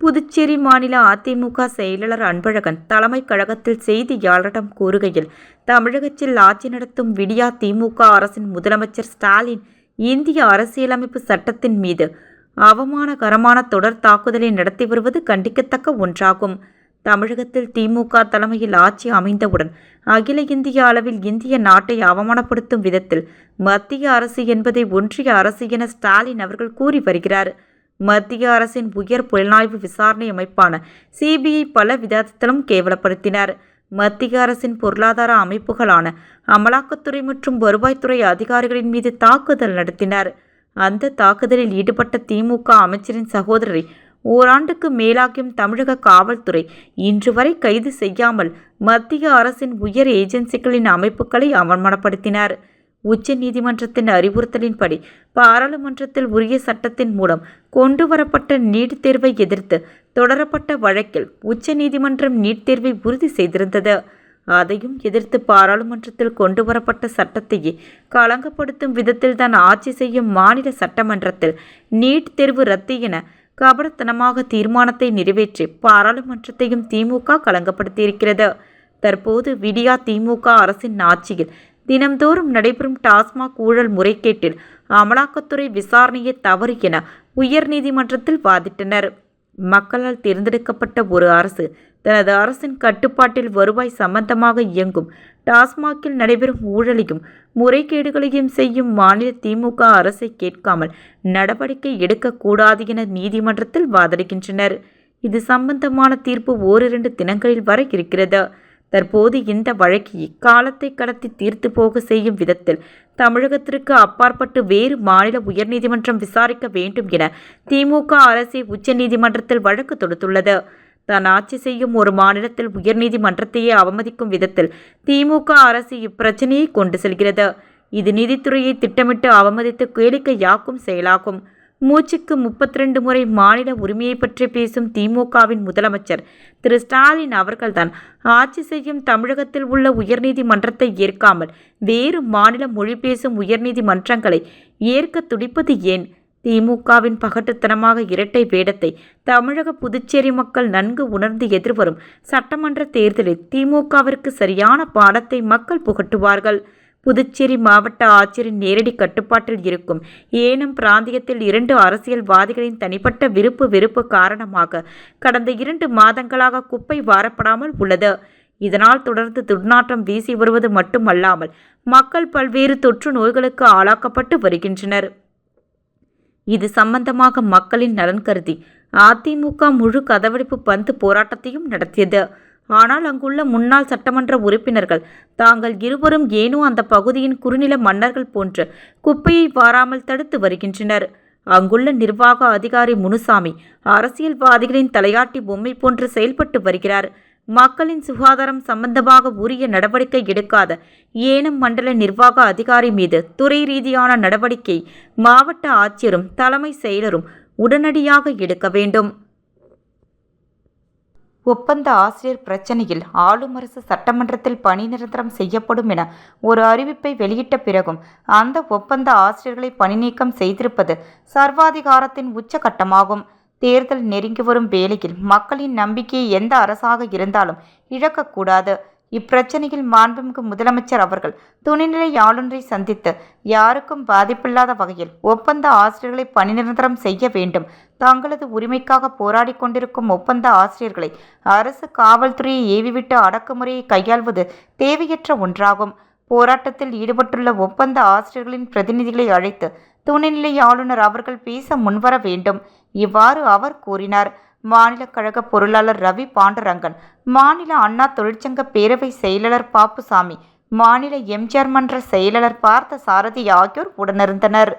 புதுச்சேரி மாநில அதிமுக செயலாளர் அன்பழகன் தலைமைக் கழகத்தில் செய்தியாளரிடம் கூறுகையில், தமிழகத்தில் ஆட்சி நடத்தும் விடியா திமுக அரசின் முதலமைச்சர் ஸ்டாலின் இந்திய அரசியலமைப்பு சட்டத்தின் மீது அவமானகரமான தொடர் தாக்குதலை நடத்தி வருவது கண்டிக்கத்தக்க ஒன்றாகும். தமிழகத்தில் திமுக தலைமையில் ஆட்சி அமைந்தவுடன் அகில இந்திய அளவில் இந்திய நாட்டை அவமானப்படுத்தும் விதத்தில் மத்திய அரசு என்பதை ஒன்றிய அரசு என ஸ்டாலின் அவர்கள் கூறி வருகிறார். மத்திய அரசின் உயர் புலனாய்வு விசாரணை அமைப்பான சிபிஐ பல விதத்திலும் கேவலப்படுத்தினார். மத்திய அரசின் பொருளாதார அமைப்புகளான அமலாக்கத்துறை மற்றும் வருவாய்த்துறை அதிகாரிகளின் மீது தாக்குதல் நடத்தினார். அந்த தாக்குதலில் ஈடுபட்ட திமுக அமைச்சரின் சகோதரரை ஓராண்டுக்கு மேலாகியும் தமிழக காவல்துறை இன்று வரை கைது செய்யாமல் மத்திய அரசின் உயர் ஏஜென்சிகளின் அமைப்புகளை அவமானப்படுத்தினார். உச்ச நீதிமன்றத்தின் அறிவுறுத்தலின்படி பாராளுமன்றத்தில் உரிய சட்டத்தின் மூலம் கொண்டுவரப்பட்ட நீட் தேர்வை எதிர்த்து தொடரப்பட்ட வழக்கில் உச்ச நீதிமன்றம் நீட் தேர்வை உறுதி செய்திருந்தது. அதையும் எதிர்த்து பாராளுமன்றத்தில் கொண்டுவரப்பட்ட சட்டத்தையே களங்கப்படுத்தும் விதத்தில் தான் ஆட்சி செய்யும் மாநில சட்டமன்றத்தில் நீட் தேர்வு ரத்து என கபடத்தனமாக தீர்மானத்தை நிறைவேற்றி பாராளுமன்றத்தையும் திமுக களங்கப்படுத்தியிருக்கிறது. தற்போது விடியா திமுக அரசின் ஆட்சியில் தினம்தோறும் நடைபெறும் டாஸ்மாக் ஊழல் முறைகேட்டில் அமலாக்கத்துறை விசாரணையை தவறு என உயர்நீதிமன்றத்தில் வாதிட்டனர். மக்களால் தேர்ந்தெடுக்கப்பட்ட ஒரு அரசு தனது அரசின் கட்டுப்பாட்டில் வருவாய் சம்பந்தமாக இயங்கும் டாஸ்மாகில் நடைபெறும் ஊழலையும் முறைகேடுகளையும் செய்யும் மாநில திமுக அரசை கேட்காமல் நடவடிக்கை எடுக்கக்கூடாது என நீதிமன்றத்தில் வாதிடுகின்றனர். இது சம்பந்தமான தீர்ப்பு ஓரிரண்டு தினங்களில் வர இருக்கிறது. தற்போது இந்த வழக்கை காலத்தை கடத்தி தீர்த்து போக செய்யும் விதத்தில் தமிழகத்திற்கு அப்பாற்பட்டு வேறு மாநில உயர்நீதிமன்றம் விசாரிக்க வேண்டும் என திமுக அரசே உச்சநீதிமன்றத்தில் வழக்கு தொடுத்துள்ளது. தான் ஆட்சி செய்யும் ஒரு மாநிலத்தில் உயர்நீதிமன்றத்தையே அவமதிக்கும் விதத்தில் திமுக அரசு இப்பிரச்சனையை கொண்டு செல்கிறது. இது நீதித்துறையை திட்டமிட்டு அவமதித்து கேளிக்கையாக்கும் செயலாகும். மூச்சுக்கு 32 முறை மாநில உரிமையை பற்றி பேசும் திமுகவின் முதலமைச்சர் திரு ஸ்டாலின் அவர்கள்தான் ஆட்சி செய்யும் தமிழகத்தில் உள்ள உயர்நீதிமன்றத்தை ஏற்காமல் வேறு மாநில மொழி பேசும் உயர்நீதிமன்றங்களை ஏற்க துடிப்பது ஏன்? திமுகவின் பகட்டுத்தனமாக இரட்டை வேடத்தை தமிழக புதுச்சேரி மக்கள் நன்கு உணர்ந்து எதிர்வரும் சட்டமன்ற தேர்தலில் திமுகவிற்கு சரியான பாடத்தை மக்கள் புகட்டுவார்கள். புதுச்சேரி மாவட்ட ஆட்சியரின் நேரடி கட்டுப்பாட்டில் இருக்கும் ஏனம் பிராந்தியத்தில் 2 அரசியல்வாதிகளின் தனிப்பட்ட விருப்பு வெறுப்பு காரணமாக கடந்த 2 மாதங்களாக குப்பை வாரப்படாமல் உள்ளது. இதனால் தொடர்ந்து துர்நாற்றம் வீசி வருவது மட்டுமல்லாமல் மக்கள் பல்வேறு தொற்று நோய்களுக்கு ஆளாக்கப்பட்டு வருகின்றனர். இது சம்பந்தமாக மக்களின் நலன் கருதி அதிமுக முழு கதவடைப்பு பந்து போராட்டத்தையும் நடத்தியது. ஆனால் அங்குள்ள முன்னாள் சட்டமன்ற உறுப்பினர்கள் தாங்கள் இருவரும் ஏனோ அந்த பகுதியின் குறுநில மன்னர்கள் போன்று குப்பையை வாராமல் தடுத்து வருகின்றனர். அங்குள்ள நிர்வாக அதிகாரி முனுசாமி அரசியல்வாதிகளின் தலையாட்டி பொம்மை போன்று செயல்பட்டு வருகிறார். மக்களின் சுகாதாரம் சம்பந்தமாக உரிய நடவடிக்கை எடுக்காத ஏனம் மண்டல நிர்வாக அதிகாரி மீது துறை ரீதியான நடவடிக்கை மாவட்ட ஆட்சியரும் தலைமை செயலரும் உடனடியாக எடுக்க வேண்டும். ஒப்பந்த ஆசிரியர் பிரச்சனையில் ஆளும் அரசு சட்டமன்றத்தில் பணி நிரந்தரம் செய்யப்படும் என ஒரு அறிவிப்பை வெளியிட்ட பிறகும் அந்த ஒப்பந்த ஆசிரியர்களை பணி நீக்கம் செய்திருப்பது சர்வாதிகாரத்தின் உச்சகட்டமாகும். தேர்தல் நெருங்கி வரும் வேளையில் மக்களின் நம்பிக்கையை எந்த அரசாக இருந்தாலும் இழக்கக்கூடாது. இப்பிரச்சனையில் மாண்புமிகு முதலமைச்சர் அவர்கள் துணைநிலை ஆளுநரை சந்தித்து யாருக்கும் பாதிப்பில்லாத வகையில் ஒப்பந்த ஆசிரியர்களை பணி நிரந்தரம் செய்ய வேண்டும். தங்களது உரிமைக்காக போராடி கொண்டிருக்கும் ஒப்பந்த ஆசிரியர்களை அரசு காவல்துறையை ஏவிவிட்டு அடக்குமுறையை கையாள்வது தேவையற்ற ஒன்றாகும். போராட்டத்தில் ஈடுபட்டுள்ள ஒப்பந்த ஆசிரியர்களின் பிரதிநிதிகளை அழைத்து துணைநிலை ஆளுநர் அவர்கள் பேச முன்வர வேண்டும். இவ்வாறு அவர் கூறினார். மாநில கழக பொருளாளர் ரவி பாண்டரங்கன், மாநில அண்ணா தொழிற்சங்க பேரவை செயலாளர் பாப்புசாமி, மாநில எம்ஜிஆர் மன்ற செயலாளர் பார்த்த சாரதி ஆகியோர் உடனிருந்தனர்.